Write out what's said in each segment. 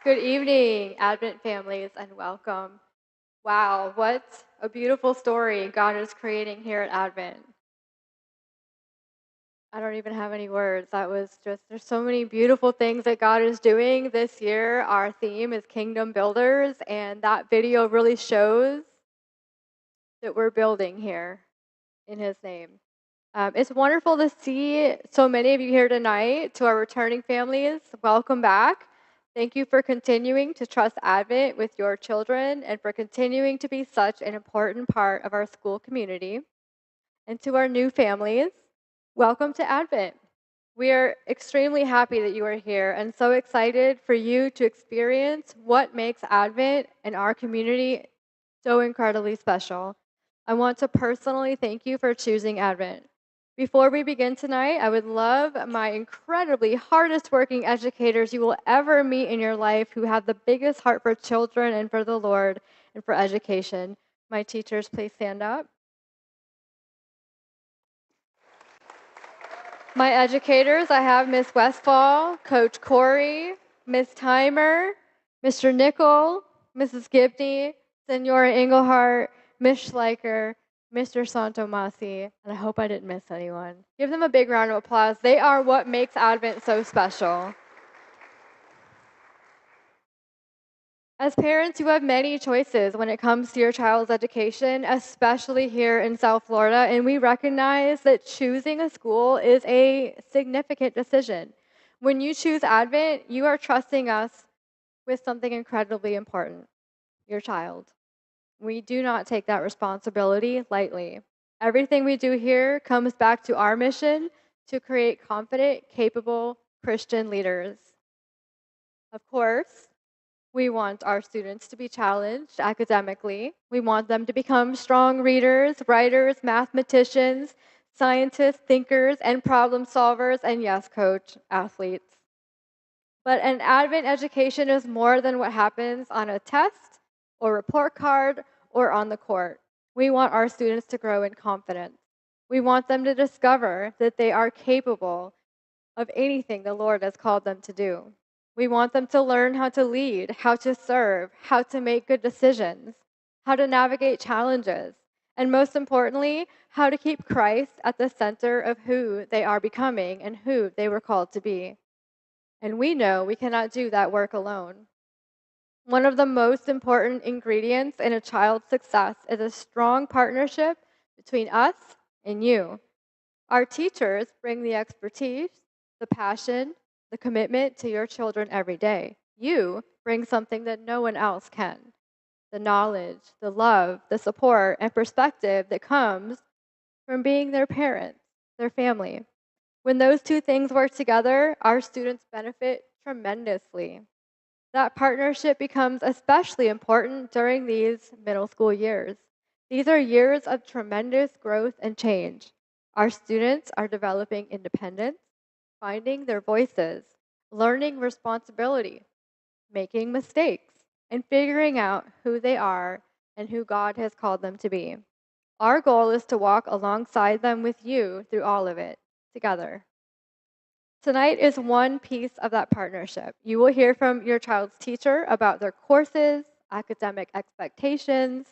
Good evening, Advent families, and welcome. Wow, what a beautiful story God is creating here at Advent. I don't even have any words. There's so many beautiful things that God is doing this year. Our theme is Kingdom Builders, and that video really shows that we're building here in His name. It's wonderful to see so many of you here tonight. To our returning families, welcome back. Thank you for continuing to trust Advent with your children and for continuing to be such an important part of our school community. And to our new families, welcome to Advent. We are extremely happy that you are here and so excited for you to experience what makes Advent and our community so incredibly special. I want to personally thank you for choosing Advent. Before we begin tonight, I would love my incredibly hardest working educators you will ever meet in your life who have the biggest heart for children and for the Lord and for education. My teachers, please stand up. My educators, I have Miss Westfall, Coach Corey, Miss Timer, Mr. Nickel, Mrs. Gibney, Senora Englehart, Miss Schleicher, Mr. Santomasi, and I hope I didn't miss anyone. Give them a big round of applause. They are what makes Advent so special. As parents, you have many choices when it comes to your child's education, especially here in South Florida, and we recognize that choosing a school is a significant decision. When you choose Advent, you are trusting us with something incredibly important, your child. We do not take that responsibility lightly. Everything we do here comes back to our mission to create confident, capable Christian leaders. Of course, we want our students to be challenged academically. We want them to become strong readers, writers, mathematicians, scientists, thinkers, and problem solvers, and yes, coach, athletes. But an Advent education is more than what happens on a test or report card or on the court. We want our students to grow in confidence. We want them to discover that they are capable of anything the Lord has called them to do. We want them to learn how to lead, how to serve, how to make good decisions, how to navigate challenges, and most importantly, how to keep Christ at the center of who they are becoming and who they were called to be. And we know we cannot do that work alone. One of the most important ingredients in a child's success is a strong partnership between us and you. Our teachers bring the expertise, the passion, the commitment to your children every day. You bring something that no one else can: the knowledge, the love, the support, and perspective that comes from being their parents, their family. When those two things work together, our students benefit tremendously. That partnership becomes especially important during these middle school years. These are years of tremendous growth and change. Our students are developing independence, finding their voices, learning responsibility, making mistakes, and figuring out who they are and who God has called them to be. Our goal is to walk alongside them with you through all of it, together. Tonight is one piece of that partnership. You will hear from your child's teacher about their courses, academic expectations,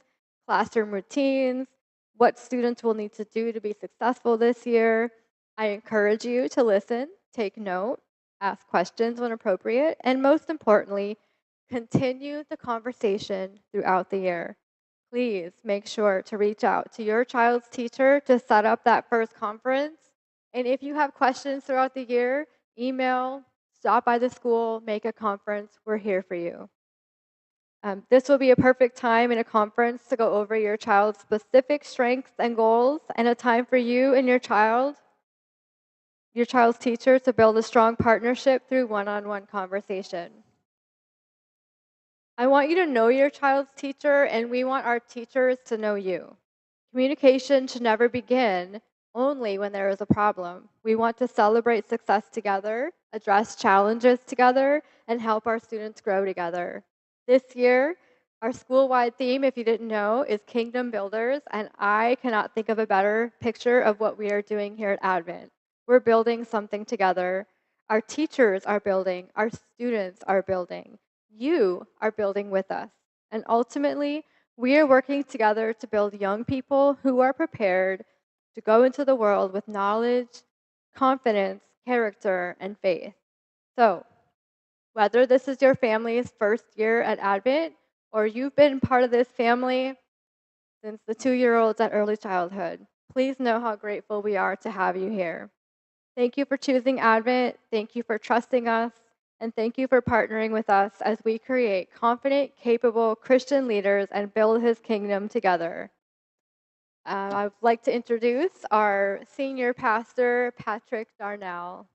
classroom routines, what students will need to do to be successful this year. I encourage you to listen, take note, ask questions when appropriate, and most importantly, continue the conversation throughout the year. Please make sure to reach out to your child's teacher to set up that first conference. And if you have questions throughout the year, email, stop by the school, make a conference. We're here for you. This will be a perfect time in a conference to go over your child's specific strengths and goals, and a time for you and your child's teacher to build a strong partnership through one-on-one conversation. I want you to know your child's teacher, and we want our teachers to know you. Communication should never begin only when there is a problem. We want to celebrate success together, address challenges together, and help our students grow together. This year, our school-wide theme, if you didn't know, is Kingdom Builders, and I cannot think of a better picture of what we are doing here at Advent. We're building something together. Our teachers are building. Our students are building. You are building with us. And ultimately, we are working together to build young people who are prepared to go into the world with knowledge, confidence, character, and faith. So, whether this is your family's first year at Advent or you've been part of this family since the 2-year-olds at early childhood, please know how grateful we are to have you here. Thank you for choosing Advent. Thank you for trusting us. And thank you for partnering with us as we create confident, capable Christian leaders and build his kingdom together. I'd like to introduce our senior pastor, Patrick Darnell.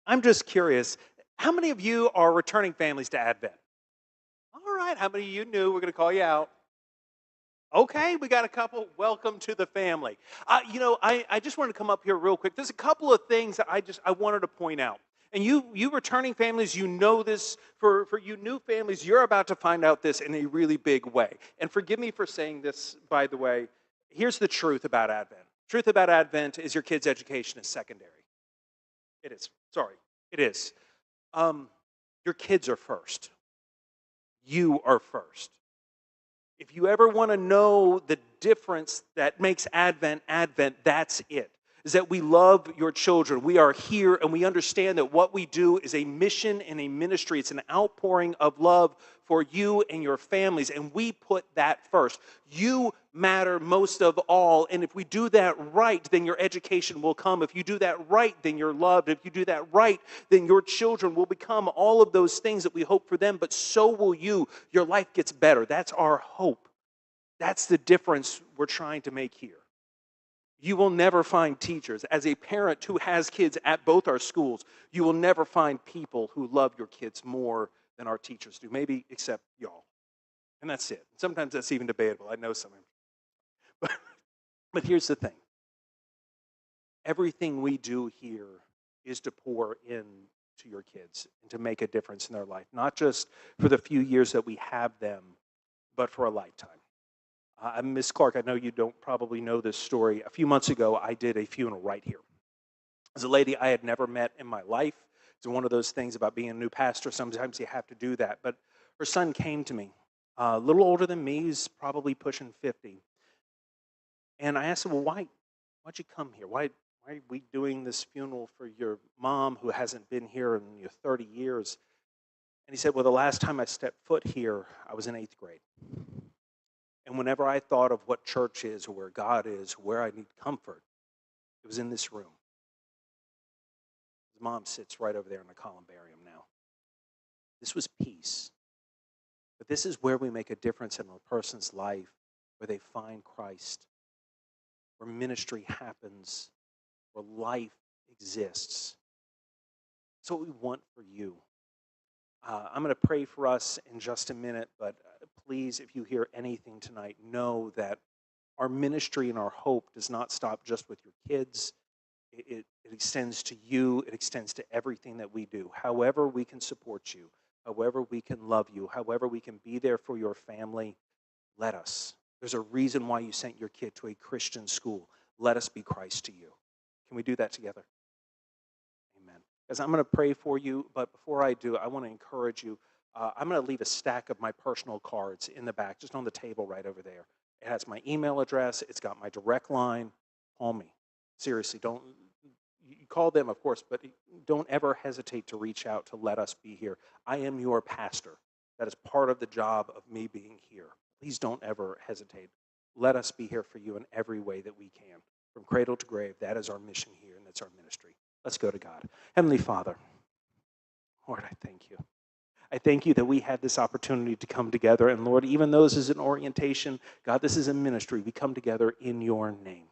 I'm just curious, how many of you are returning families to Advent? All right, how many of you knew? We're going to call you out. Okay, we got a couple. Welcome to the family. I just wanted to come up here real quick. There's a couple of things that I wanted to point out. And you returning families, you know this. For you new families, you're about to find out this in a really big way. And forgive me for saying this, by the way. Here's the truth about Advent. Truth about Advent is your kid's education is secondary. It is. Sorry, it is. Your kids are first. You are first. If you ever want to know the difference that makes Advent, that's it. Is that we love your children. We are here and we understand that what we do is a mission and a ministry. It's an outpouring of love for you and your families, and we put that first. You matter most of all, and if we do that right, then your education will come. If you do that right, then you're loved. If you do that right, then your children will become all of those things that we hope for them, but so will you. Your life gets better. That's our hope. That's the difference we're trying to make here. You will never find teachers. As a parent who has kids at both our schools, you will never find people who love your kids more than our teachers do, maybe except y'all. And that's it. Sometimes that's even debatable. I know some of them. But here's the thing. Everything we do here is to pour in to your kids and to make a difference in their life, not just for the few years that we have them, but for a lifetime. Miss Clark, I know you don't probably know this story. A few months ago, I did a funeral right here. It was a lady I had never met in my life. It's one of those things about being a new pastor. Sometimes you have to do that. But her son came to me, a little older than me. He's probably pushing 50. And I asked him, well, why'd you come here? Why are we doing this funeral for your mom who hasn't been here in 30 years? And he said, well, the last time I stepped foot here, I was in 8th grade. And whenever I thought of what church is or where God is, where I need comfort, it was in this room. His mom sits right over there in the columbarium now. This was peace. But this is where we make a difference in a person's life, where they find Christ, where ministry happens, where life exists. That's what we want for you. I'm going to pray for us in just a minute, but please, if you hear anything tonight, know that our ministry and our hope does not stop just with your kids. It extends to you. It extends to everything that we do. However we can support you, however we can love you, however we can be there for your family, let us. There's a reason why you sent your kid to a Christian school. Let us be Christ to you. Can we do that together? Amen. Because I'm going to pray for you, but before I do, I want to encourage you. I'm going to leave a stack of my personal cards in the back, just on the table right over there. It has my email address. It's got my direct line. Call me. Seriously, you call them, of course, but don't ever hesitate to reach out to let us be here. I am your pastor. That is part of the job of me being here. Please don't ever hesitate. Let us be here for you in every way that we can. From cradle to grave, that is our mission here, and that's our ministry. Let's go to God. Heavenly Father, Lord, I thank you. I thank you that we had this opportunity to come together. And Lord, even though this is an orientation, God, this is a ministry. We come together in your name.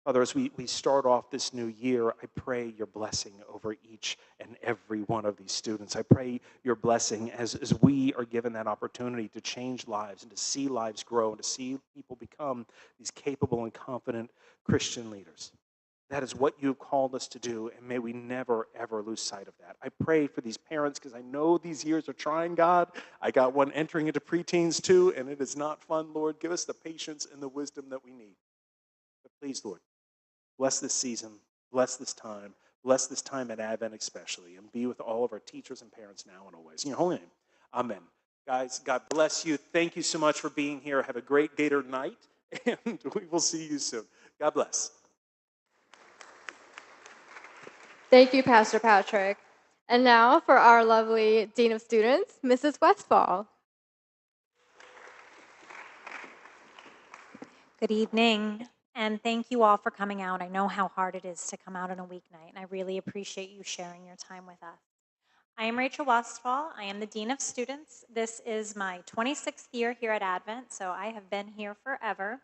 Father, as we start off this new year, I pray your blessing over each and every one of these students. I pray your blessing as we are given that opportunity to change lives and to see lives grow and to see people become these capable and confident Christian leaders. That is what you've called us to do, and may we never, ever lose sight of that. I pray for these parents because I know these years are trying, God. I got one entering into preteens too, and it is not fun, Lord. Give us the patience and the wisdom that we need. But please, Lord, bless this season. Bless this time. Bless this time at Advent especially, and be with all of our teachers and parents now and always. In your holy name, amen. Guys, God bless you. Thank you so much for being here. Have a great Gator night, and we will see you soon. God bless. Thank you, Pastor Patrick. And now for our lovely Dean of Students, Mrs. Westfall. Good evening, and thank you all for coming out. I know how hard it is to come out on a weeknight, and I really appreciate you sharing your time with us. I am Rachel Westfall. I am the Dean of Students. This is my 26th year here at Advent, so I have been here forever.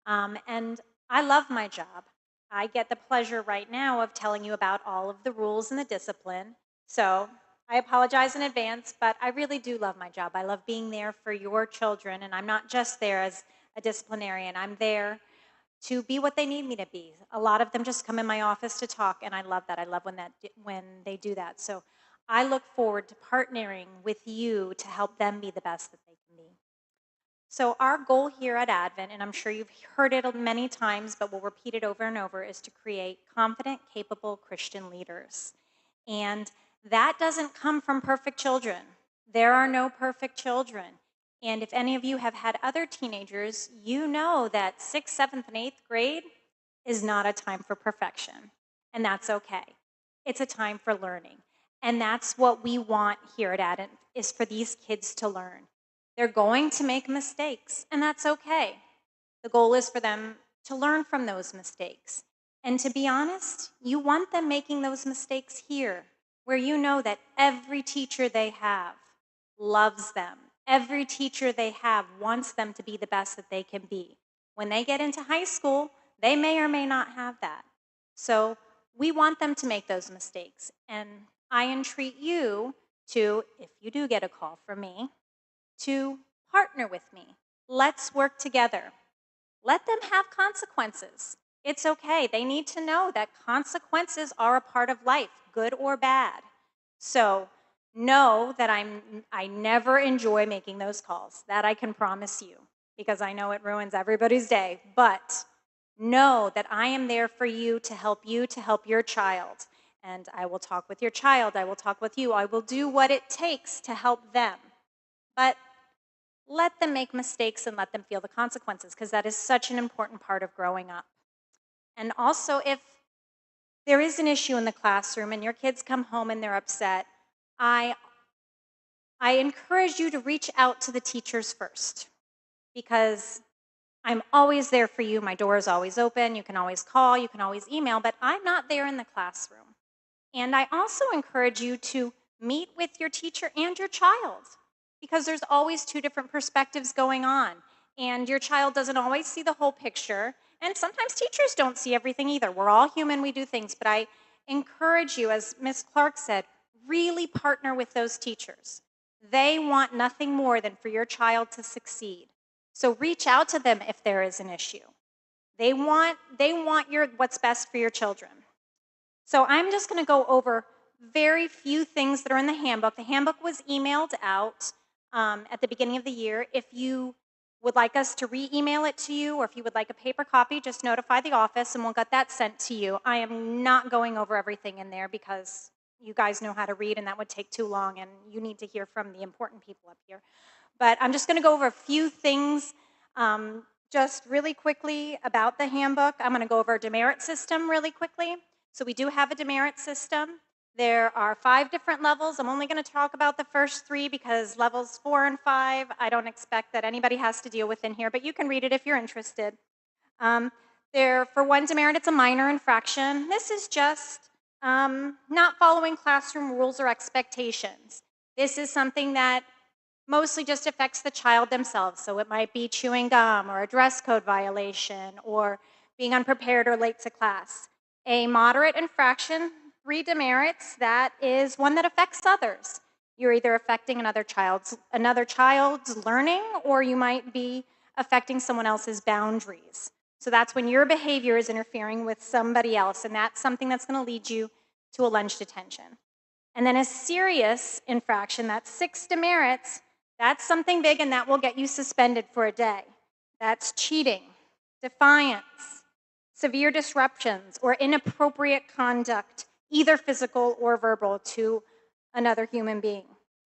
And I love my job. I get the pleasure right now of telling you about all of the rules and the discipline. So I apologize in advance, but I really do love my job. I love being there for your children, and I'm not just there as a disciplinarian. I'm there to be what they need me to be. A lot of them just come in my office to talk, and I love that. I love when they do that. So I look forward to partnering with you to help them be the best that they can be. So our goal here at Advent, and I'm sure you've heard it many times, but we'll repeat it over and over, is to create confident, capable Christian leaders. And that doesn't come from perfect children. There are no perfect children. And if any of you have had other teenagers, you know that 6th, 7th, and 8th grade is not a time for perfection. And that's okay. It's a time for learning. And that's what we want here at Advent, is for these kids to learn. They're going to make mistakes, and that's okay. The goal is for them to learn from those mistakes. And to be honest, you want them making those mistakes here, where you know that every teacher they have loves them. Every teacher they have wants them to be the best that they can be. When they get into high school, they may or may not have that. So we want them to make those mistakes. And I entreat you to, if you do get a call from me, to partner with me. Let's work together. Let them have consequences. It's okay. They need to know that consequences are a part of life, good or bad. So know that I never enjoy making those calls. That I can promise you, because I know it ruins everybody's day. But know that I am there for you, to help your child. And I will talk with your child. I will talk with you. I will do what it takes to help them. But let them make mistakes and let them feel the consequences, because that is such an important part of growing up. And also, if there is an issue in the classroom and your kids come home and they're upset, I encourage you to reach out to the teachers first, because I'm always there for you. My door is always open. You can always call, you can always email, but I'm not there in the classroom. And I also encourage you to meet with your teacher and your child, because there's always two different perspectives going on, and your child doesn't always see the whole picture, and sometimes teachers don't see everything either. We're all human, we do things, but I encourage you, as Ms. Clark said, really partner with those teachers. They want nothing more than for your child to succeed. So reach out to them if there is an issue. They want what's best for your children. So I'm just going to go over very few things that are in the handbook. The handbook was emailed out at the beginning of the year. If you would like us to re-email it to you, or if you would like a paper copy, just notify the office and we'll get that sent to you. I am not going over everything in there, because you guys know how to read and that would take too long, and you need to hear from the important people up here. But I'm just going to go over a few things just really quickly about the handbook. I'm going to go over a demerit system really quickly. So we do have a demerit system. There are 5 different levels. I'm only going to talk about the first 3, because levels 4 and 5, I don't expect that anybody has to deal with in here, but you can read it if you're interested. For one demerit, it's a minor infraction. This is just not following classroom rules or expectations. This is something that mostly just affects the child themselves. So it might be chewing gum, or a dress code violation, or being unprepared or late to class. A moderate infraction, 3 demerits, that is one that affects others. You're either affecting another child's learning, or you might be affecting someone else's boundaries. So that's when your behavior is interfering with somebody else, and that's something that's going to lead you to a lunch detention. And then a serious infraction, that's 6 demerits, that's something big, and that will get you suspended for a day. That's cheating, defiance, severe disruptions, or inappropriate conduct, either physical or verbal, to another human being.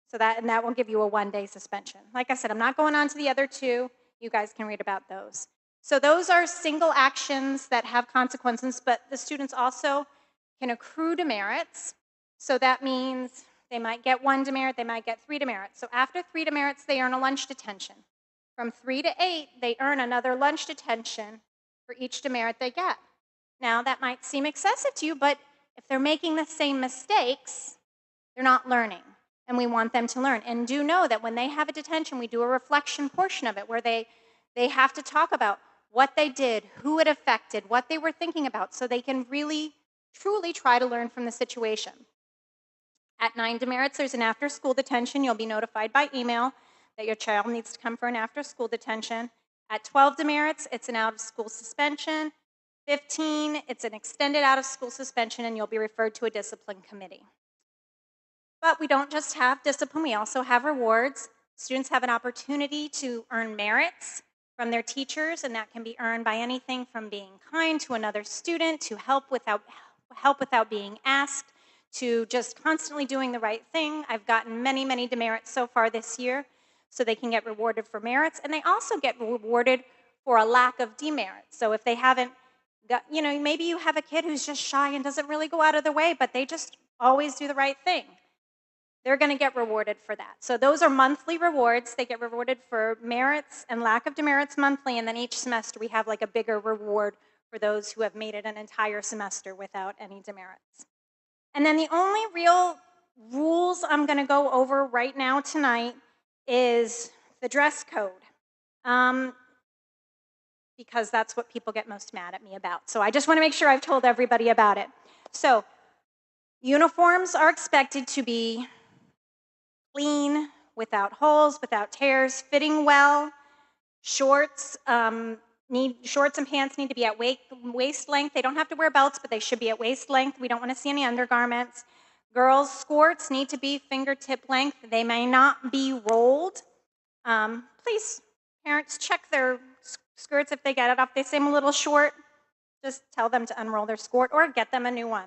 So that will give you a 1-day suspension. Like I said, I'm not going on to the other two. You guys can read about those. So those are single actions that have consequences, but the students also can accrue demerits. So that means they might get 1 demerit, they might get 3 demerits. So after 3 demerits, they earn a lunch detention. From 3 to 8, they earn another lunch detention for each demerit they get. Now, that might seem excessive to you, but if they're making the same mistakes, they're not learning, and we want them to learn. And do know that when they have a detention, we do a reflection portion of it where they have to talk about what they did, who it affected, what they were thinking about, so they can really, truly try to learn from the situation. At 9 demerits, there's an after-school detention. You'll be notified by email that your child needs to come for an after-school detention. At 12 demerits, it's an out-of-school suspension. 15, it's an extended out-of-school suspension, and you'll be referred to a discipline committee. But we don't just have discipline, we also have rewards. Students have an opportunity to earn merits from their teachers, and that can be earned by anything from being kind to another student, to help without being asked, to just constantly doing the right thing. I've gotten many, many demerits so far this year, so they can get rewarded for merits, and they also get rewarded for a lack of demerits. So if they haven't got, maybe you have a kid who's just shy and doesn't really go out of their way, but they just always do the right thing. They're going to get rewarded for that. So those are monthly rewards. They get rewarded for merits and lack of demerits monthly, and then each semester we have like a bigger reward for those who have made it an entire semester without any demerits. And then the only real rules I'm going to go over right now tonight is the dress code, because that's what people get most mad at me about. So I just want to make sure I've told everybody about it. So uniforms are expected to be clean, without holes, without tears, fitting well. Shorts and pants need to be at waist length. They don't have to wear belts, but they should be at waist length. We don't want to see any undergarments. Girls' skirts need to be fingertip length. They may not be rolled. Please, parents, check their skirts if they get it off. They seem a little short. Just tell them to unroll their skirt or get them a new one.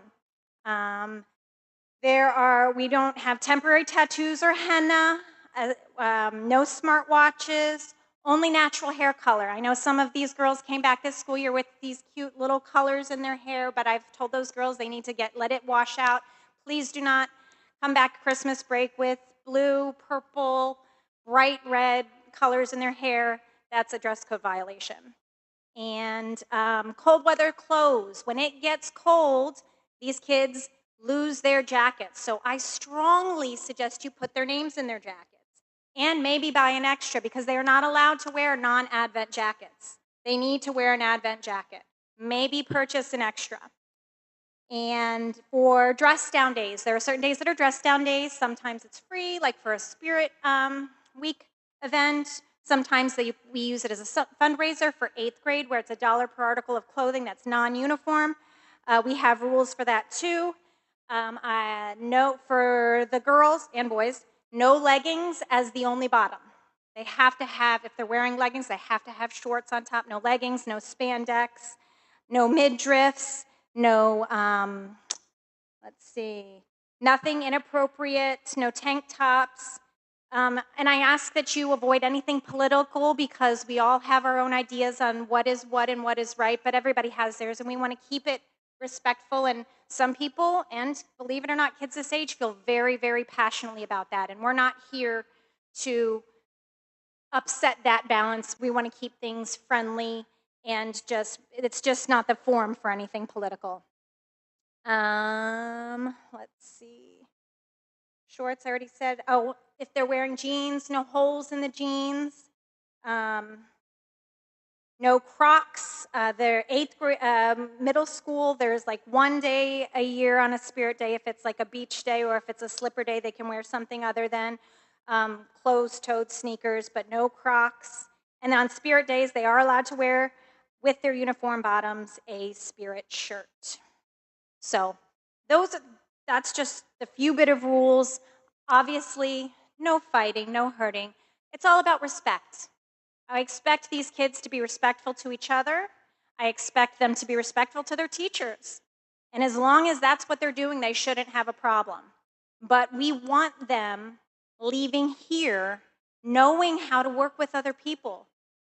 We don't have temporary tattoos or henna, no smartwatches, only natural hair color. I know some of these girls came back this school year with these cute little colors in their hair, but I've told those girls they need to let it wash out. Please do not come back Christmas break with blue, purple, bright red colors in their hair. That's a dress code violation. And cold weather clothes. When it gets cold, these kids lose their jackets. So I strongly suggest you put their names in their jackets. And maybe buy an extra, because they are not allowed to wear non-Advent jackets. They need to wear an Advent jacket. Maybe purchase an extra. And for dress down days, there are certain days that are dress down days. Sometimes it's free, like for a Spirit Week event. Sometimes we use it as a fundraiser for 8th grade, where it's $1 per article of clothing that's non-uniform. We have rules for that too. Note for the girls and boys, no leggings as the only bottom. They have to have, if they're wearing leggings, they have to have shorts on top. No leggings, no spandex, no midriffs, no, nothing inappropriate, no tank tops. And I ask that you avoid anything political, because we all have our own ideas on what is what and what is right, but everybody has theirs, and we want to keep it respectful. And some people, and believe it or not, kids this age feel very, very passionately about that, and we're not here to upset that balance. We want to keep things friendly, and it's just not the forum for anything political. Let's see. Shorts, I already said. Oh, if they're wearing jeans, no holes in the jeans. No Crocs. They're 8th grade, middle school. There's like 1 day a year on a Spirit Day. If it's like a beach day or if it's a slipper day, they can wear something other than closed-toed sneakers, but no Crocs. And on Spirit Days, they are allowed to wear, with their uniform bottoms, a Spirit shirt. So that's just the few bit of rules. Obviously, no fighting, no hurting. It's all about respect. I expect these kids to be respectful to each other. I expect them to be respectful to their teachers. And as long as that's what they're doing, they shouldn't have a problem. But we want them leaving here knowing how to work with other people.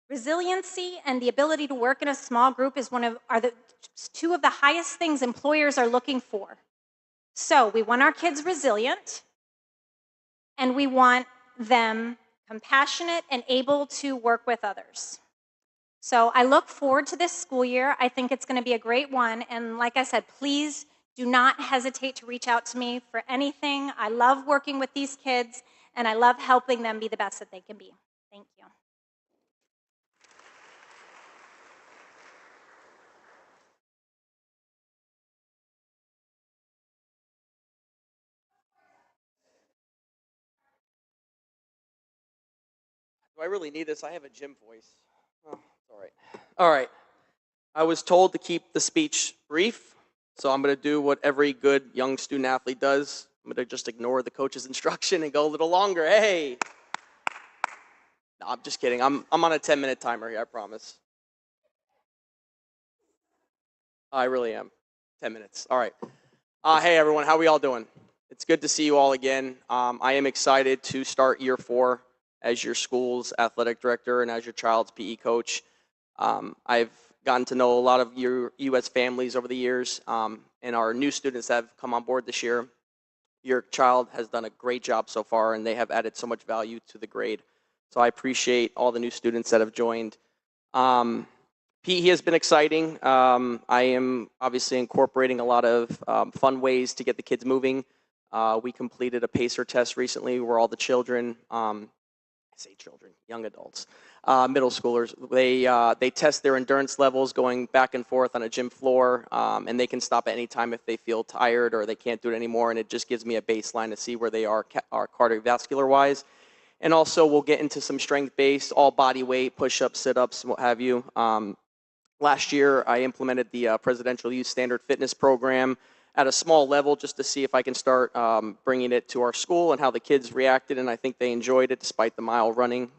Resiliency and the ability to work in a small group is two of the highest things employers are looking for. So we want our kids resilient, and we want them compassionate and able to work with others. So I look forward to this school year. I think it's going to be a great one. And like I said, please do not hesitate to reach out to me for anything. I love working with these kids, and I love helping them be the best that they can be. Thank you. Do I really need this? I have a gym voice. Oh, it's all right. All right. I was told to keep the speech brief, so I'm going to do what every good young student athlete does. I'm going to just ignore the coach's instruction and go a little longer. Hey. No, I'm just kidding. I'm on a 10-minute timer here, I promise. I really am. 10 minutes. All right. Hey, everyone. How are we all doing? It's good to see you all again. I am excited to start year 4 as your school's athletic director and as your child's PE coach. I've gotten to know a lot of your U.S. families over the years, and our new students that have come on board this year. Your child has done a great job so far, and they have added so much value to the grade. So I appreciate all the new students that have joined. PE has been exciting. I am obviously incorporating a lot of fun ways to get the kids moving. We completed a PACER test recently where all the children, I say children, young adults, middle schoolers, they test their endurance levels going back and forth on a gym floor, and they can stop at any time if they feel tired or they can't do it anymore, and it just gives me a baseline to see where they are cardiovascular-wise. And also we'll get into some strength-based, all body weight, push-ups, sit-ups, what have you. Last year, I implemented the Presidential Youth Standard Fitness Program at a small level just to see if I can start bringing it to our school and how the kids reacted, and I think they enjoyed it despite the mile running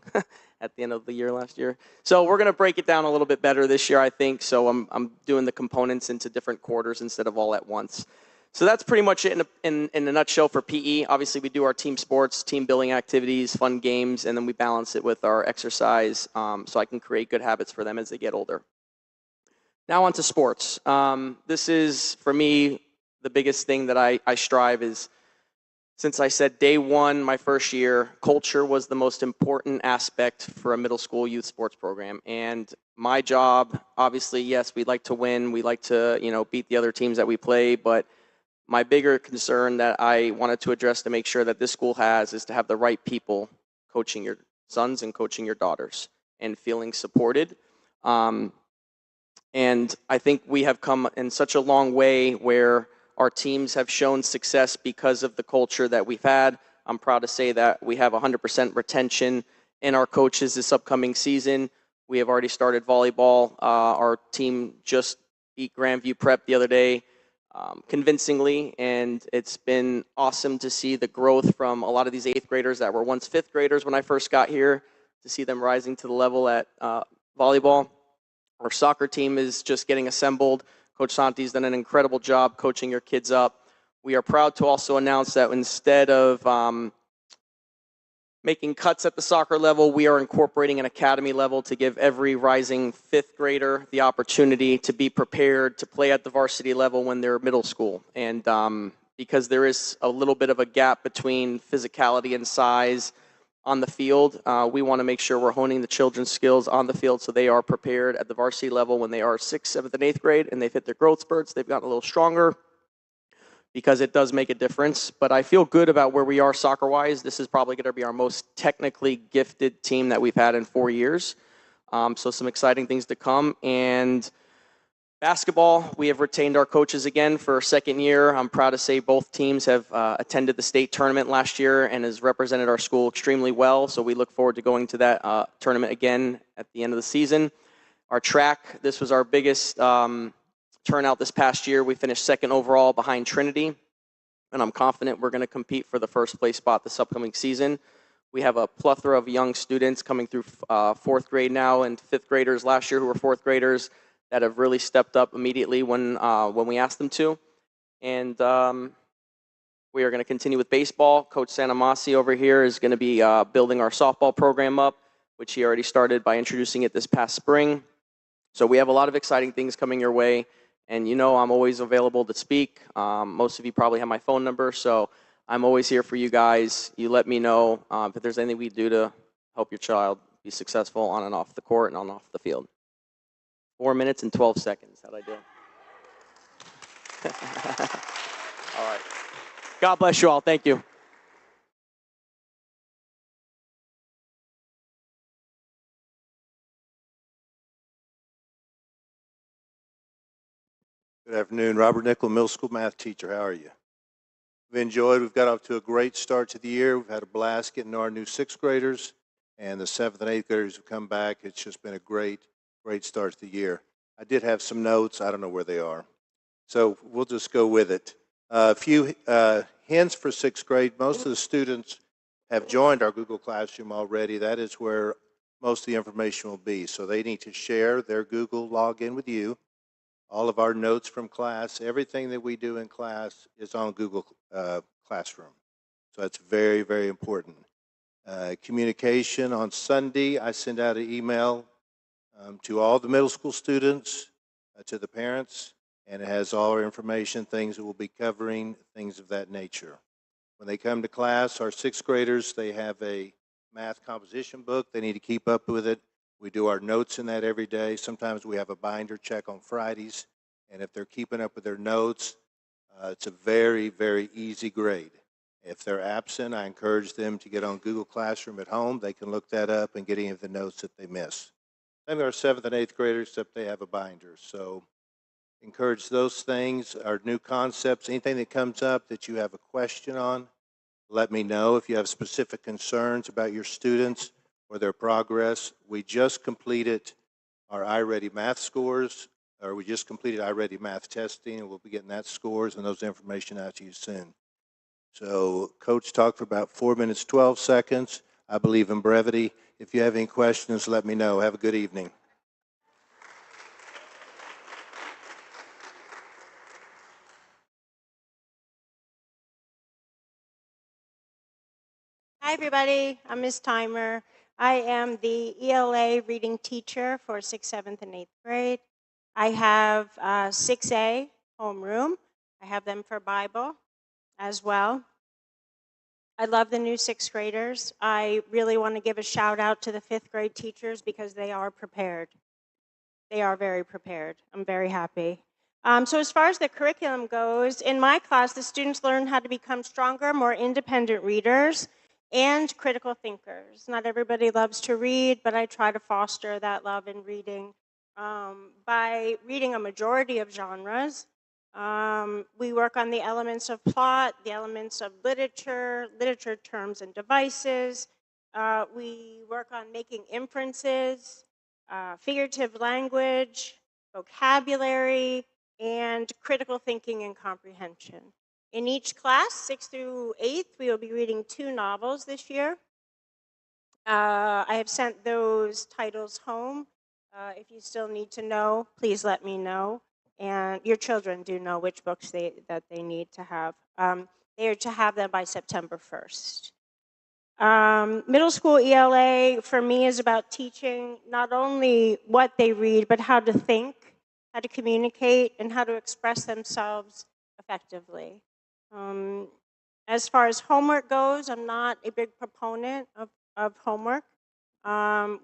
at the end of the year last year. So we're going to break it down a little bit better this year, I think, so I'm doing the components into different quarters instead of all at once. So that's pretty much it in a nutshell for PE. Obviously, we do our team sports, team building activities, fun games, and then we balance it with our exercise so I can create good habits for them as they get older. Now on to sports. This is, for me, the biggest thing that I strive is, since I said day one, my first year, culture was the most important aspect for a middle school youth sports program. And my job, obviously, yes, we'd like to win. We like to, beat the other teams that we play. But my bigger concern that I wanted to address to make sure that this school has is to have the right people coaching your sons and coaching your daughters and feeling supported. And I think we have come in such a long way where our teams have shown success because of the culture that we've had. I'm proud to say that we have 100% retention in our coaches this upcoming season. We have already started volleyball. Our team just beat Grandview Prep the other day convincingly, and it's been awesome to see the growth from a lot of these 8th graders that were once 5th graders when I first got here, to see them rising to the level at volleyball. Our soccer team is just getting assembled. Coach Santi's done an incredible job coaching your kids up. We are proud to also announce that instead of making cuts at the soccer level, we are incorporating an academy level to give every rising 5th grader the opportunity to be prepared to play at the varsity level when they're middle school. And because there is a little bit of a gap between physicality and size on the field, we want to make sure we're honing the children's skills on the field so they are prepared at the varsity level when they are 6th, 7th, and 8th grade and they've hit their growth spurts. They've gotten a little stronger because it does make a difference. But I feel good about where we are soccer-wise. This is probably going to be our most technically gifted team that we've had in 4 years. So some exciting things to come. And basketball, we have retained our coaches again for a second year. I'm proud to say both teams have attended the state tournament last year and has represented our school extremely well. So we look forward to going to that tournament again at the end of the season. Our track, this was our biggest turnout this past year. We finished 2nd overall behind Trinity, and I'm confident we're going to compete for the first place spot this upcoming season. We have a plethora of young students coming through 4th grade now and 5th graders last year who were 4th graders that have really stepped up immediately when we asked them to. And we are going to continue with baseball. Coach Santamasi over here is going to be building our softball program up, which he already started by introducing it this past spring. So we have a lot of exciting things coming your way. And you know I'm always available to speak. Most of you probably have my phone number, so I'm always here for you guys. You let me know if there's anything we do to help your child be successful on and off the court and on and off the field. 4 minutes and 12 seconds. How'd I do? All right. God bless you all. Thank you. Good afternoon. Robert Nickel, middle school math teacher. How are you? We've got off to a great start to the year. We've had a blast getting to our new sixth graders, and the seventh and eighth graders have come back. It's just been a great start to the year. I did have some notes. I don't know where they are. So we'll just go with it. A few hints for sixth grade. Most of the students have joined our Google Classroom already. That is where most of the information will be. So they need to share their Google login with you. All of our notes from class, everything that we do in class is on Google Classroom. So that's very, very important. Communication on Sunday, I send out an email to all the middle school students, to the parents, and it has all our information, things that we'll be covering, things of that nature. When they come to class, our sixth graders, they have a math composition book. They need to keep up with it. We do our notes in that every day. Sometimes we have a binder check on Fridays. And if they're keeping up with their notes, it's a very, very easy grade. If they're absent, I encourage them to get on Google Classroom at home. They can look that up and get any of the notes that they miss. Then there are seventh and eighth graders, except they have a binder. So encourage those things, our new concepts, anything that comes up that you have a question on, let me know. If you have specific concerns about your students or their progress, we just completed our iReady math scores, or we just completed iReady math testing, and we'll be getting that scores and those information out to you soon. So Coach talked for about 4 minutes, 12 seconds. I believe in brevity. If you have any questions, let me know. Have a good evening. Hi, everybody. I'm Ms. Timer. I am the ELA reading teacher for 6th, 7th, and 8th grade. I have 6A homeroom. I have them for Bible as well. I love the new 6th graders. I really want to give a shout out to the 5th grade teachers because they are prepared. They are very prepared. I'm very happy. So as far as the curriculum goes, in my class, the students learn how to become stronger, more independent readers and critical thinkers. Not everybody loves to read, but I try to foster that love in reading by reading a majority of genres. We work on the elements of plot, the elements of literature terms and devices. We work on making inferences, figurative language, vocabulary, and critical thinking and comprehension. In each class, 6th through 8th, we will be reading 2 novels this year. I have sent those titles home. If you still need to know, please let me know. And your children do know which books that they need to have. They are to have them by September 1st. Middle school ELA for me is about teaching not only what they read, but how to think, how to communicate, and how to express themselves effectively. As far as homework goes, I'm not a big proponent of homework.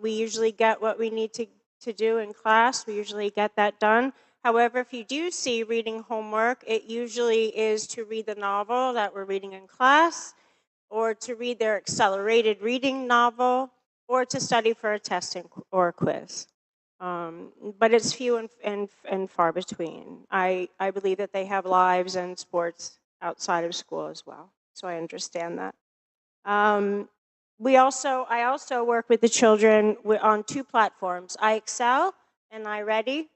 We usually get what we need to do in class. We usually get that done. However, if you do see reading homework, it usually is to read the novel that we're reading in class, or to read their accelerated reading novel, or to study for a test or a quiz. But it's few and far between. I believe that they have lives and sports outside of school as well, so I understand that. I also work with the children on 2 platforms, iExcel and iReady.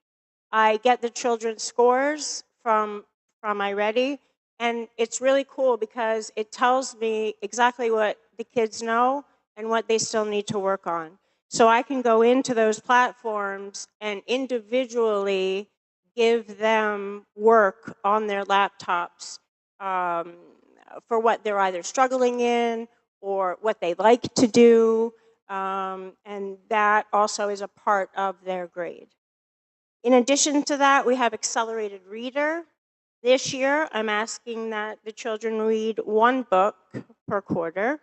I get the children's scores from iReady, and it's really cool because it tells me exactly what the kids know and what they still need to work on. So I can go into those platforms and individually give them work on their laptops um, for what they're either struggling in or what they like to do. And that also is a part of their grade. In addition to that, we have accelerated reader. This year, I'm asking that the children read one book per quarter.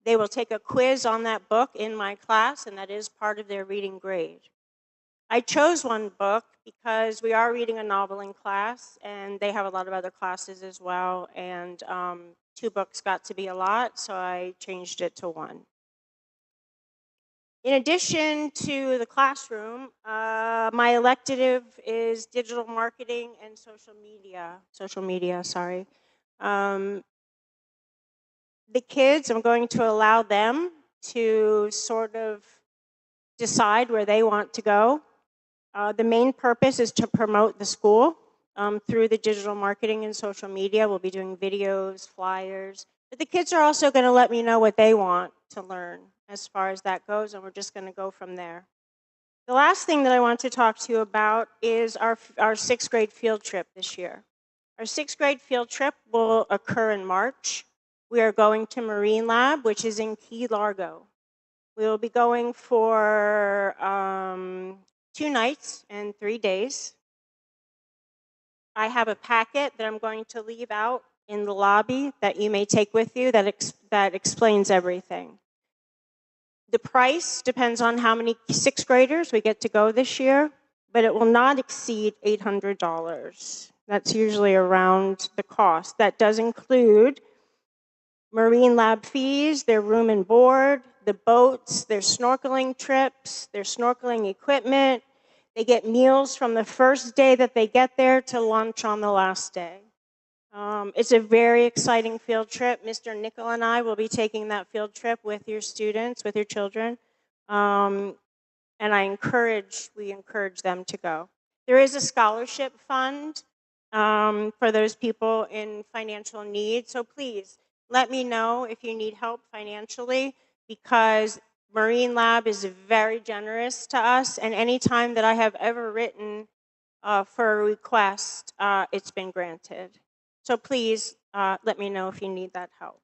They will take a quiz on that book in my class, and that is part of their reading grade. I chose one book because we are reading a novel in class, and they have a lot of other classes as well, and 2 books got to be a lot, so I changed it to 1. In addition to the classroom, my elective is digital marketing and social media, sorry. The kids, I'm going to allow them to sort of decide where they want to go. The main purpose is to promote the school through the digital marketing and social media. We'll be doing videos, flyers. But the kids are also going to let me know what they want to learn as far as that goes, and we're just going to go from there. The last thing that I want to talk to you about is our 6th grade field trip this year. Our 6th grade field trip will occur in March. We are going to Marine Lab, which is in Key Largo. We will be going for 2 nights and 3 days. I have a packet that I'm going to leave out in the lobby that you may take with you that explains everything. The price depends on how many 6th graders we get to go this year, but it will not exceed $800. That's usually around the cost. That does include Marine Lab fees, their room and board, the boats, their snorkeling trips, their snorkeling equipment. They get meals from the first day that they get there to lunch on the last day. It's a very exciting field trip. Mr. Nickel and I will be taking that field trip with your students, with your children. And we encourage them to go. There is a scholarship fund for those people in financial need. So please, let me know if you need help financially, because Marine Lab is very generous to us, and any time that I have ever written for a request, it's been granted. So please let me know if you need that help.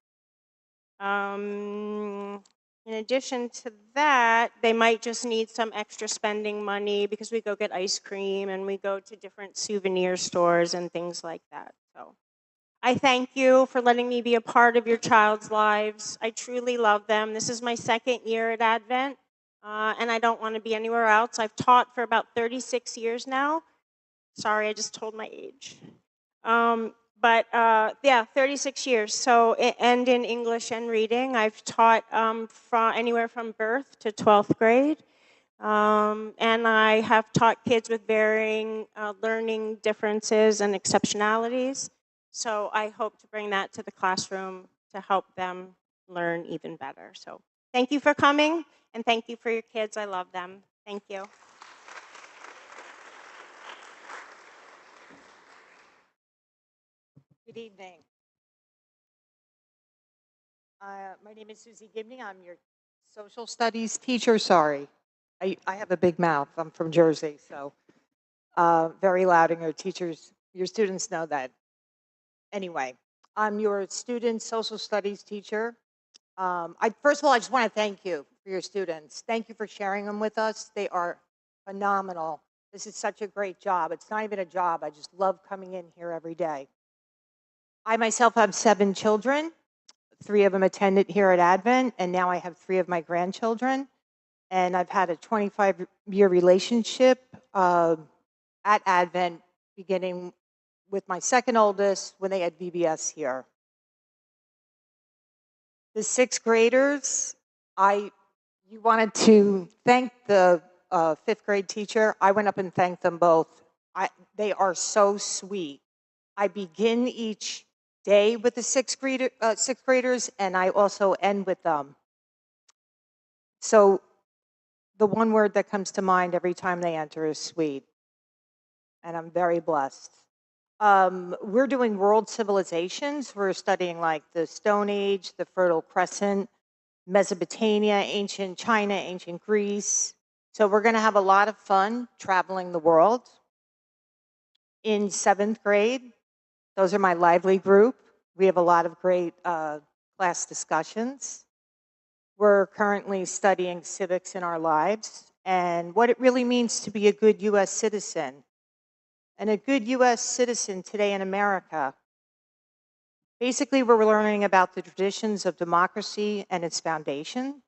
In addition to that, they might just need some extra spending money because we go get ice cream and we go to different souvenir stores and things like that. So I thank you for letting me be a part of your child's lives. I truly love them. This is my 2nd year at Advent, and I don't want to be anywhere else. I've taught for about 36 years now. Sorry, I just told my age. Yeah, 36 years. So, and in English and reading, I've taught from anywhere from birth to 12th grade. And I have taught kids with varying learning differences and exceptionalities. So I hope to bring that to the classroom to help them learn even better. So thank you for coming, and thank you for your kids. I love them. Thank you. Good evening. My name is Susie Gibney. I'm your social studies teacher. Sorry, I have a big mouth. I'm from Jersey, so very loud, and your students know that. Anyway, I'm your student social studies teacher. First of all, I just want to thank you for your students. Thank you for sharing them with us. They are phenomenal. This is such a great job. It's not even a job. I just love coming in here every day. I myself have 7 children. 3 of them attended here at Advent, and now I have 3 of my grandchildren. And I've had a 25-year relationship at Advent, beginning with my 2nd oldest when they had VBS here. The 6th graders, you wanted to thank the 5th grade teacher. I went up and thanked them both. They are so sweet. I begin each day with the 6th graders, and I also end with them. So the one word that comes to mind every time they enter is sweet, and I'm very blessed. We're doing world civilizations. We're studying like the Stone Age, the Fertile Crescent, Mesopotamia, ancient China, ancient Greece. So we're going to have a lot of fun traveling the world. In 7th grade, those are my lively group. We have a lot of great class discussions. We're currently studying civics in our lives and what it really means to be a good U.S. citizen. And a good U.S. citizen today in America, basically we're learning about the traditions of democracy and its foundation.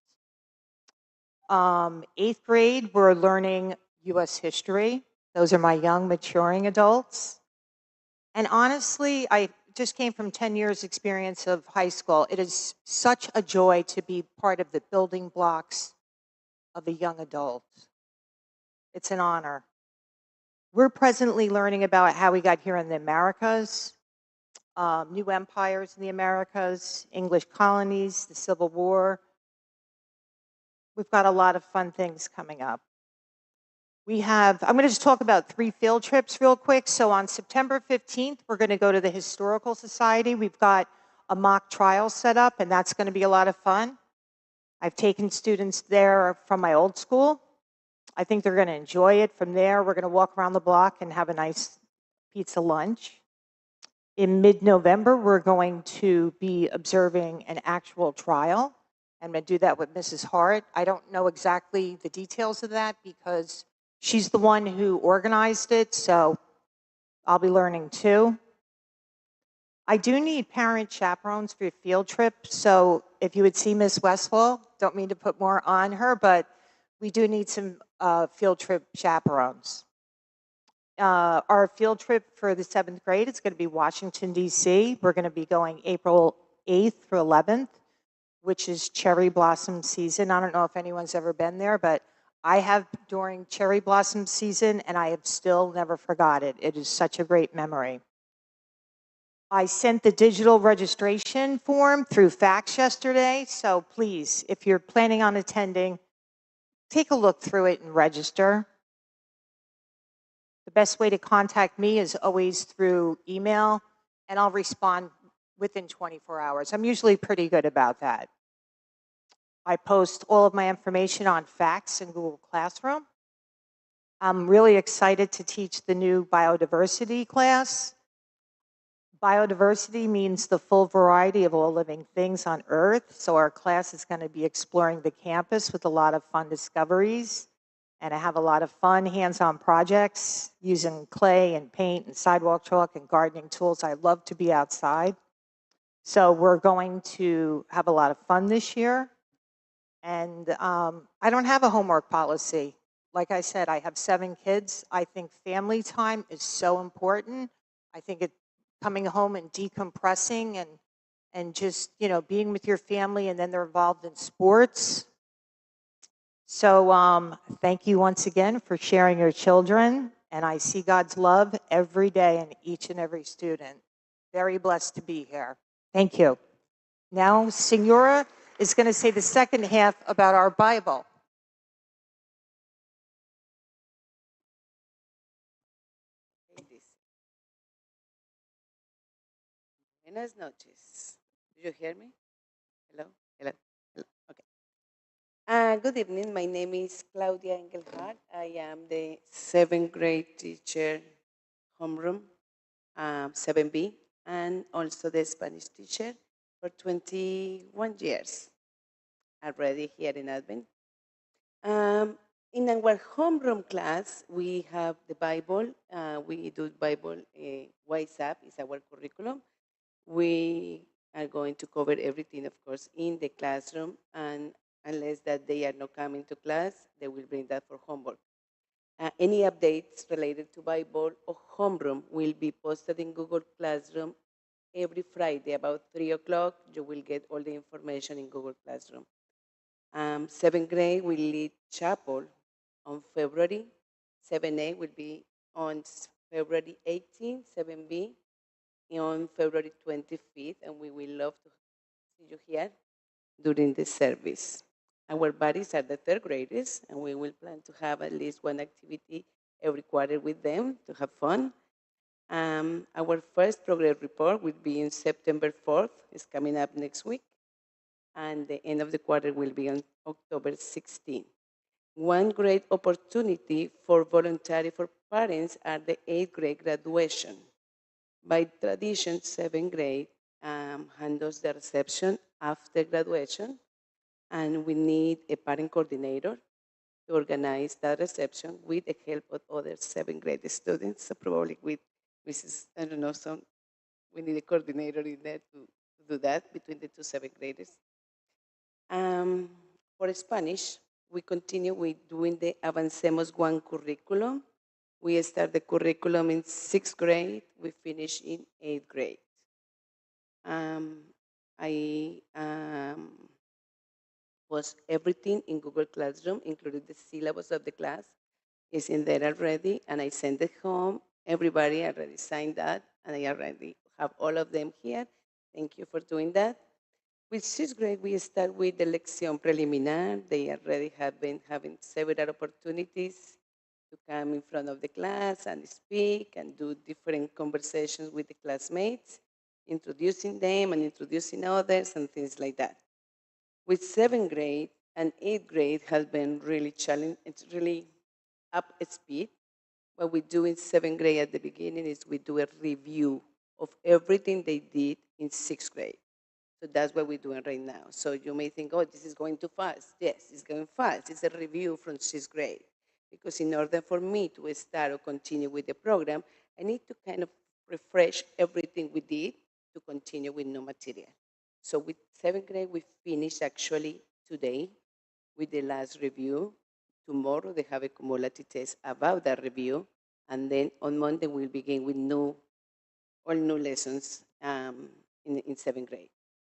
8th grade, we're learning U.S. history. Those are my young, maturing adults. And honestly, I just came from 10 years experience of high school. It is such a joy to be part of the building blocks of a young adult. It's an honor. We're presently learning about how we got here in the Americas, new empires in the Americas, English colonies, the Civil War. We've got a lot of fun things coming up. I'm going to just talk about 3 field trips real quick. So on September 15th, we're going to go to the Historical Society. We've got a mock trial set up, and that's going to be a lot of fun. I've taken students there from my old school. I think they're going to enjoy it. From there, we're going to walk around the block and have a nice pizza lunch. In mid-November, we're going to be observing an actual trial. I'm going to do that with Mrs. Hart. I don't know exactly the details of that because she's the one who organized it, so I'll be learning too. I do need parent chaperones for your field trip, so if you would see Miss Westfall, don't mean to put more on her, but we do need some field trip chaperones. Our field trip for the 7th grade is going to be Washington, D.C. We're going to be going April 8th through 11th, which is cherry blossom season. I don't know if anyone's ever been there, but I have during cherry blossom season, and I have still never forgot it. It is such a great memory. I sent the digital registration form through fax yesterday, so please, if you're planning on attending, take a look through it and register. The best way to contact me is always through email, and I'll respond within 24 hours. I'm usually pretty good about that. I post all of my information on fax in Google Classroom. I'm really excited to teach the new biodiversity class. Biodiversity means the full variety of all living things on Earth. So our class is going to be exploring the campus with a lot of fun discoveries. And I have a lot of fun hands-on projects using clay and paint and sidewalk chalk and gardening tools. I love to be outside. So we're going to have a lot of fun this year. And I don't have a homework policy. Like I said, I have 7 kids. I think family time is so important. I think coming home and decompressing and just, being with your family, and then they're involved in sports. So thank you once again for sharing your children. And I see God's love every day in each and every student. Very blessed to be here. Thank you. Now, Senora is going to say the second half about our Bible. Buenas noches. Do you hear me? Hello? Hello? Hello? Okay. Good evening. My name is Claudia Engelhardt. I am the 7th grade teacher, homeroom, 7B, and also the Spanish teacher for 21 years already here in Advent. In our homeroom class, we have the Bible. We do Bible. WhatsApp is our curriculum. We are going to cover everything, of course, in the classroom, and unless that they are not coming to class, they will bring that for homework. Any updates related to Bible or homeroom will be posted in Google Classroom every Friday about 3 o'clock. You will get all the information in Google Classroom. 7th grade will lead chapel on February. 7A will be on February 18th, 7B on February 25th, and we will love to see you here during the service. Our buddies are the 3rd graders, and we will plan to have at least one activity every quarter with them to have fun. Our first progress report will be in September 4th. It's coming up next week. and the end of the quarter will be on October 16. One great opportunity for voluntary for parents are the 8th grade graduation. By tradition, 7th grade handles the reception after graduation, and we need a parent coordinator to organize that reception with the help of other 7th grade students. So probably with Mrs. I don't know, we need a coordinator in there to do that between the two 7th graders. For Spanish, we continue with doing the Avancemos One curriculum. We start the curriculum in 6th grade, we finish in 8th grade. I was everything in Google Classroom, including the syllabus of the class, is in there already, and I sent it home. Everybody already signed that, and I already have all of them here. Thank you for doing that. With 6th grade, we start with the lección preliminar. They already have been having several opportunities to come in front of the class and speak and do different conversations with the classmates, introducing them and introducing others and things like that. With 7th grade and 8th grade has been really challenging. It's really up speed. What we do in 7th grade at the beginning is we do a review of everything they did in 6th grade. So that's what we're doing right now. So you may think, oh, this is going too fast. Yes, it's going fast. It's a review from 6th grade. Because in order for me to start or continue with the program, I need to kind of refresh everything we did to continue with new material. So with 7th grade, we finished actually today with the last review. Tomorrow they have a cumulative test about that review. And then on Monday, we'll begin with all new lessons in 7th grade.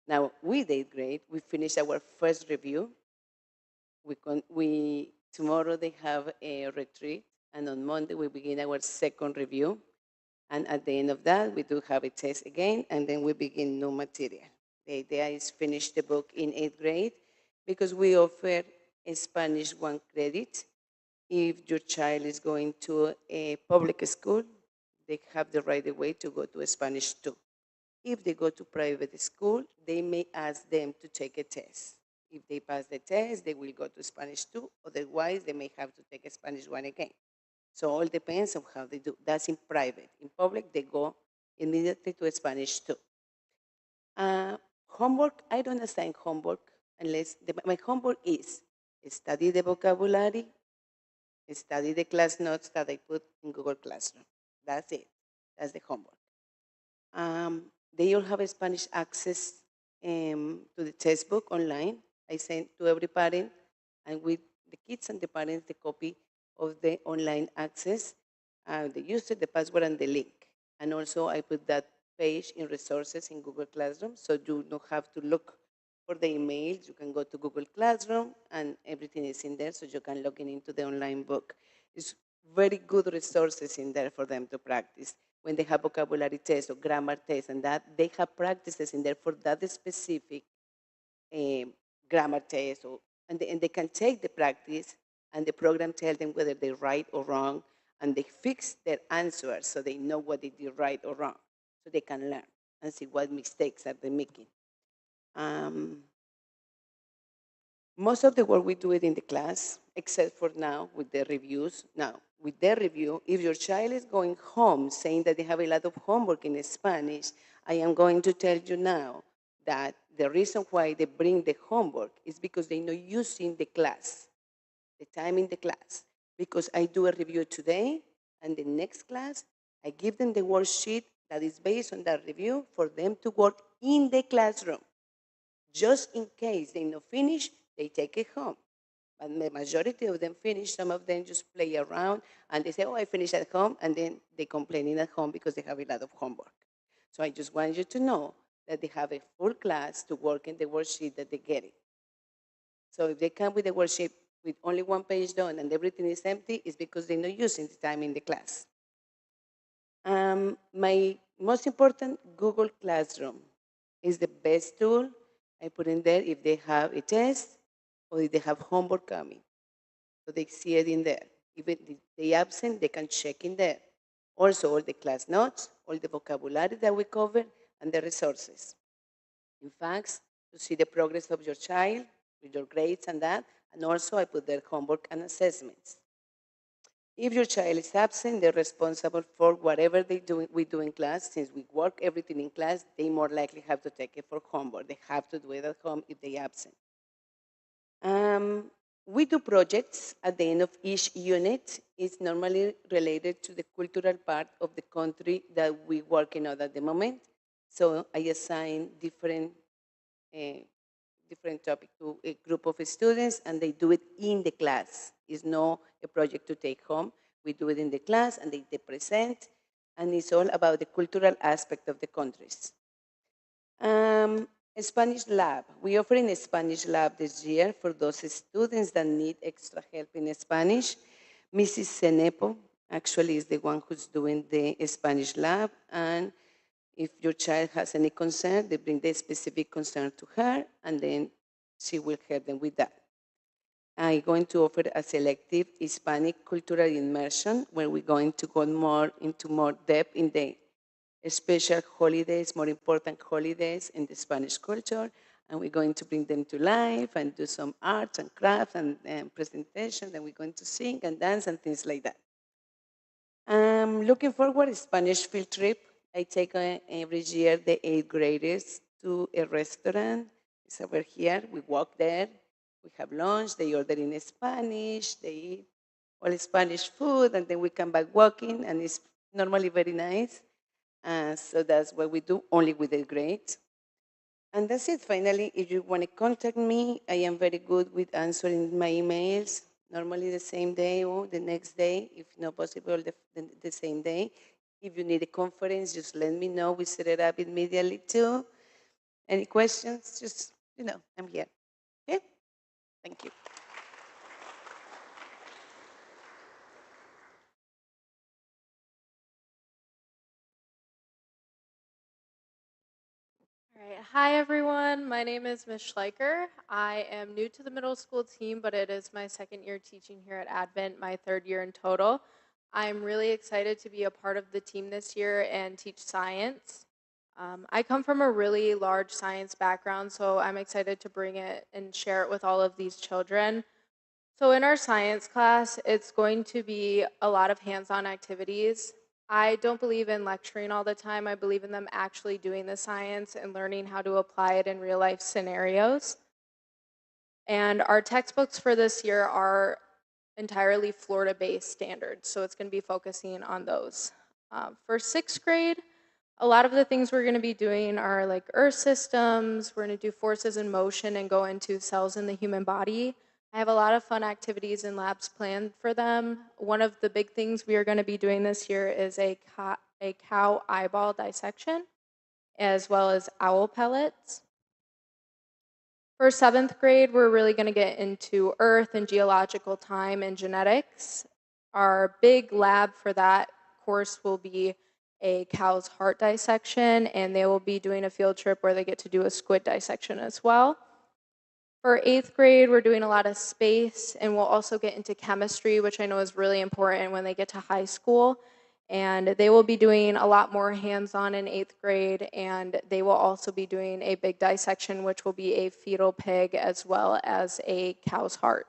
Now, with 8th grade, we finished our first review. Tomorrow they have a retreat, and on Monday we begin our second review. And at the end of that, we do have a test again, and then we begin new material. The idea is finish the book in 8th grade because we offer a Spanish 1 credit. If your child is going to a public school, they have the right away to go to a Spanish 2. If they go to private school, they may ask them to take a test. If they pass the test, they will go to Spanish 2. Otherwise, they may have to take a Spanish 1 again. So all depends on how they do. That's in private. In public, they go immediately to a Spanish 2. Homework, I don't assign homework unless my homework is study the vocabulary, study the class notes that I put in Google Classroom. That's it. That's the homework. They all have a Spanish access to the textbook online. I send to every parent, and with the kids and the parents, the copy of the online access, the user, the password, and the link. And also, I put that page in resources in Google Classroom, so you don't have to look for the emails. You can go to Google Classroom, and everything is in there, so you can log in into the online book. It's very good resources in there for them to practice. When they have vocabulary tests or grammar tests and that, they have practices in there for that specific grammar test. And they can take the practice, and the program tells them whether they're right or wrong, and they fix their answers so they know what they did right or wrong, so they can learn and see what mistakes are they making. Most of the work we do it in the class, except for now with the reviews. Now, with their review, if your child is going home saying that they have a lot of homework in Spanish, I am going to tell you now that the reason why they bring the homework is because they're not using the class, the time in the class. Because I do a review today, and the next class, I give them the worksheet that is based on that review for them to work in the classroom. Just in case they not finish, they take it home. But the majority of them finish. Some of them just play around, and they say, oh, I finished at home, and then they complaining at home because they have a lot of homework. So I just want you to know that they have a full class to work in the worksheet that they get it. So if they come with a worksheet with only one page done and everything is empty, it's because they're not using the time in the class. My most important, Google Classroom is the best tool. I put in there if they have a test or if they have homework coming. So they see it in there. Even if they absent, they can check in there. Also, all the class notes, all the vocabulary that we cover, and the resources. In fact, to see the progress of your child with your grades and that. And also I put their homework and assessments. If your child is absent, they're responsible for whatever we do in class. Since we work everything in class, they more likely have to take it for homework. They have to do it at home if they're absent. We do projects at the end of each unit. It's normally related to the cultural part of the country that we working on at the moment. So I assign different topic to a group of students, and they do it in the class. It's not a project to take home. We do it in the class, and they present, and it's all about the cultural aspect of the countries. A Spanish lab. We offer a Spanish lab this year for those students that need extra help in Spanish. Mrs. Senepo actually is the one who's doing the Spanish lab, and if your child has any concern, they bring the specific concern to her, and then she will help them with that. I'm going to offer a selective Hispanic cultural immersion, where we're going to go into more depth in the special holidays, more important holidays in the Spanish culture, and we're going to bring them to life and do some arts and crafts and presentations, and we're going to sing and dance and things like that. I'm looking forward to a Spanish field trip. I take every year the 8th graders to a restaurant. It's over here. We walk there. We have lunch. They order in Spanish. They eat all Spanish food, and then we come back walking, and it's normally very nice. So that's what we do, only with the grades. And that's it. Finally, if you want to contact me, I am very good with answering my emails, normally the same day or the next day, if not possible, the same day. If you need a conference, just let me know. We set it up immediately too. Any questions? Just, I'm here. Okay? Thank you. All right. Hi, everyone. My name is Ms. Schleicher. I am new to the middle school team, but it is my second year teaching here at Advent, my third year in total. I'm really excited to be a part of the team this year and teach science. I come from a really large science background, so I'm excited to bring it and share it with all of these children. So in our science class, it's going to be a lot of hands-on activities. I don't believe in lecturing all the time. I believe in them actually doing the science and learning how to apply it in real-life scenarios. And our textbooks for this year are entirely Florida-based standards, so it's going to be focusing on those. For 6th grade, a lot of the things we're going to be doing are like earth systems. We're going to do forces in motion and go into cells in the human body. I have a lot of fun activities and labs planned for them. One of the big things we are going to be doing this year is a cow eyeball dissection, as well as owl pellets. For 7th grade, we're really going to get into earth and geological time and genetics. Our big lab for that course will be a cow's heart dissection, and they will be doing a field trip where they get to do a squid dissection as well. For 8th grade, we're doing a lot of space, and we'll also get into chemistry, which I know is really important when they get to high school. And they will be doing a lot more hands-on in 8th grade, and they will also be doing a big dissection, which will be a fetal pig as well as a cow's heart.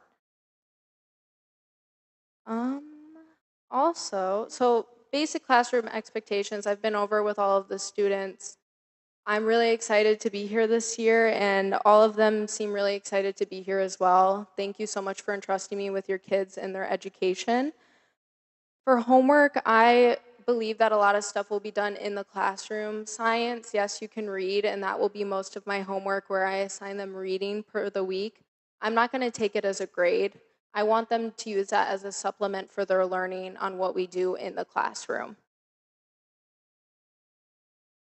Also, so basic classroom expectations, I've been over with all of the students. I'm really excited to be here this year, and all of them seem really excited to be here as well. Thank you so much for entrusting me with your kids and their education. For homework, I believe that a lot of stuff will be done in the classroom. Science, yes, you can read, and that will be most of my homework where I assign them reading per the week. I'm not going to take it as a grade. I want them to use that as a supplement for their learning on what we do in the classroom.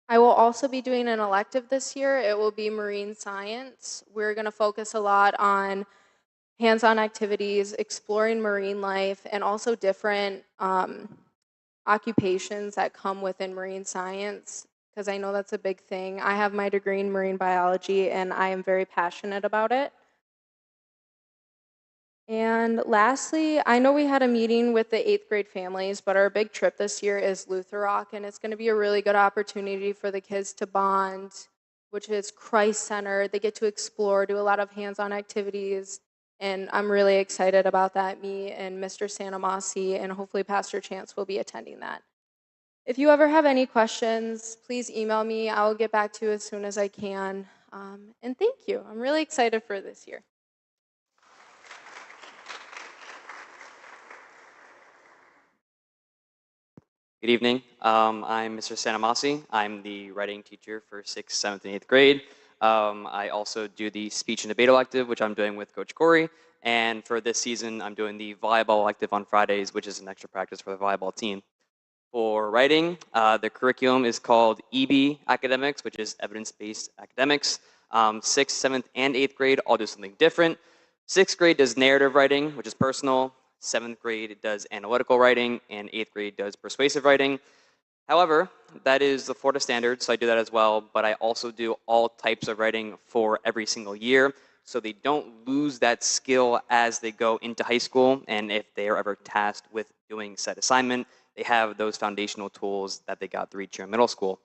I will also be doing an elective this year. It will be marine science. We're going to focus a lot on hands-on activities, exploring marine life, and also different occupations that come within marine science, because I know that's a big thing. I have my degree in marine biology, and I am very passionate about it. And lastly, I know we had a meeting with the 8th grade families, but our big trip this year is Luther Rock, and it's going to be a really good opportunity for the kids to bond which is Christ-centered. They get to explore, do a lot of hands-on activities, and I'm really excited about that. Me and Mr. Santamasi and hopefully Pastor Chance will be attending that. If you ever have any questions, please email me. I'll get back to you as soon as I can. And thank you. I'm really excited for this year. Good evening. I'm Mr. Santamasi. I'm the writing teacher for 6th, 7th, and 8th grade. I also do the speech and debate elective, which I'm doing with Coach Corey. And for this season, I'm doing the volleyball elective on Fridays, which is an extra practice for the volleyball team. For writing, the curriculum is called EB Academics, which is evidence-based academics. 6th, 7th, and 8th grade all do something different. 6th grade does narrative writing, which is personal. 7th grade does analytical writing, and 8th grade does persuasive writing. However, that is the Florida standard, so I do that as well, but I also do all types of writing for every single year, so they don't lose that skill as they go into high school, and if they are ever tasked with doing said assignment, they have those foundational tools that they got through each year in middle school.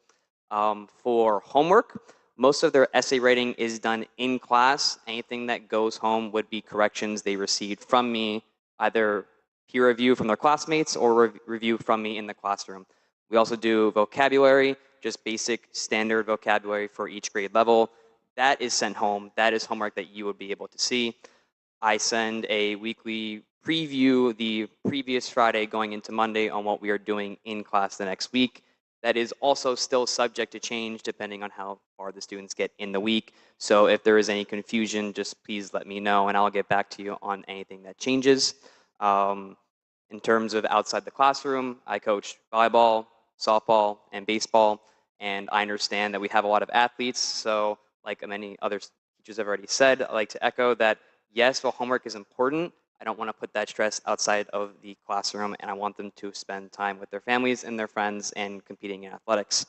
For homework, most of their essay writing is done in class. Anything that goes home would be corrections they received from me, either peer review from their classmates or review from me in the classroom. We also do vocabulary, just basic standard vocabulary for each grade level. That is sent home. That is homework that you would be able to see. I send a weekly preview the previous Friday going into Monday on what we are doing in class the next week. That is also still subject to change depending on how far the students get in the week. So if there is any confusion, just please let me know and I'll get back to you on anything that changes. In terms of outside the classroom, I coach volleyball, softball, and baseball. And I understand that we have a lot of athletes. So like many other teachers have already said, I like to echo that yes, the homework is important. I don't want to put that stress outside of the classroom, and I want them to spend time with their families and their friends and competing in athletics.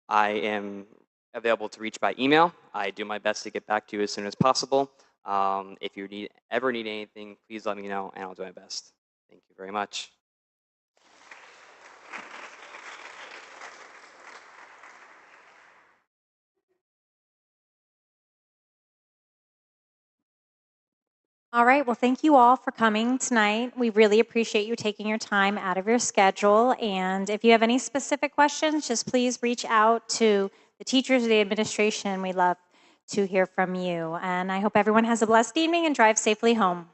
I am available to reach by email. I do my best to get back to you as soon as possible. If you ever need anything, please let me know, and I'll do my best. Thank you very much. All right, well, thank you all for coming tonight. We really appreciate you taking your time out of your schedule. And if you have any specific questions, just please reach out to the teachers or the administration. We'd love to hear from you. And I hope everyone has a blessed evening and drive safely home.